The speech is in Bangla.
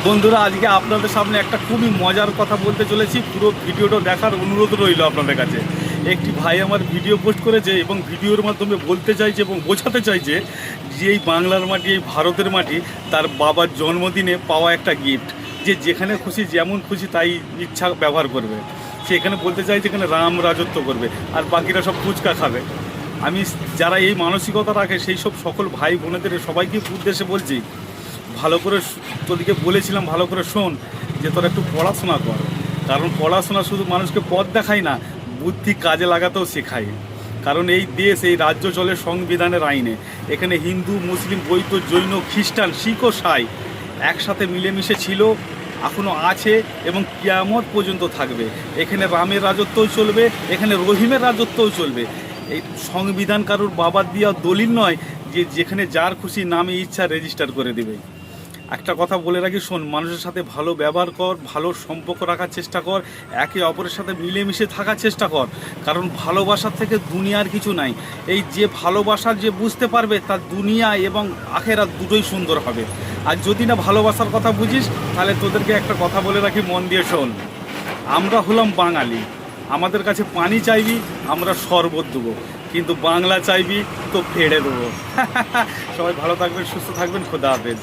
বন্ধুরা, আজকে আপনাদের সামনে একটা খুবই মজার কথা বলতে চলেছি। পুরো ভিডিওটা দেখার অনুরোধ রইল আপনাদের কাছে। একটি ভাই আমার ভিডিও পোস্ট করেছে এবং ভিডিওর মাধ্যমে বলতে চাইছে এবং বোঝাতে চাইছে যে এই বাংলার মাটি, এই ভারতের মাটি তার বাবার জন্মদিনে পাওয়া একটা গিফট, যে যেখানে খুশি যেমন খুশি তাই ইচ্ছা ব্যবহার করবে। সে এখানে বলতে চাইছে এখানে রাম রাজত্ব করবে আর বাকিরা সব ফুচকা খাবে। আমি যারা এই মানসিকতা রাখে সেই সব সকল ভাই বোনেদের সবাইকে উদ্দেশ্যে বলছি, ভালো করে তোদেরকে বলেছিলাম ভালো করে শোন, যে তোরা একটু পড়াশোনা কর। কারণ পড়াশোনা শুধু মানুষকে পথ দেখায় না, বুদ্ধি কাজে লাগাতেও শেখায়। কারণ এই দেশ, এই রাজ্য চলে সংবিধানের আইনে। এখানে হিন্দু, মুসলিম, বৌদ্ধ, জৈন, খ্রিস্টান, শিখ ও সাই একসাথে মিলেমিশে ছিল, এখনও আছে এবং কিয়ামত পর্যন্ত থাকবে। এখানে রামের রাজত্বও চলবে, এখানে রহিমের রাজত্বও চলবে। এই সংবিধান কারোর বাবার দেওয়া দলিল নয় যে যেখানে যার খুশি নামে ইচ্ছা রেজিস্টার করে দেবে। একটা কথা বলে রাখি, শোন, মানুষের সাথে ভালো ব্যবহার কর, ভালো সম্পর্ক রাখার চেষ্টা কর, একে অপরের সাথে মিলেমিশে থাকার চেষ্টা কর। কারণ ভালোবাসার থেকে দুনিয়ার কিছু নাই। এই যে ভালোবাসা যে বুঝতে পারবে তার দুনিয়া এবং আখেরাত দুটোই সুন্দর হবে। আর যদি না ভালোবাসার কথা বুঝিস, তাহলে তোদেরকে একটা কথা বলে রাখি, মন দিয়ে শোন। আমরা হলাম বাঙালি, আমাদের কাছে পানি চাইবি আমরা শরবত দেবো, কিন্তু বাংলা চাইবি তো ফেড়ে দেবো। সবাই ভালো থাকবেন, সুস্থ থাকবেন, খোদা হাফেজ।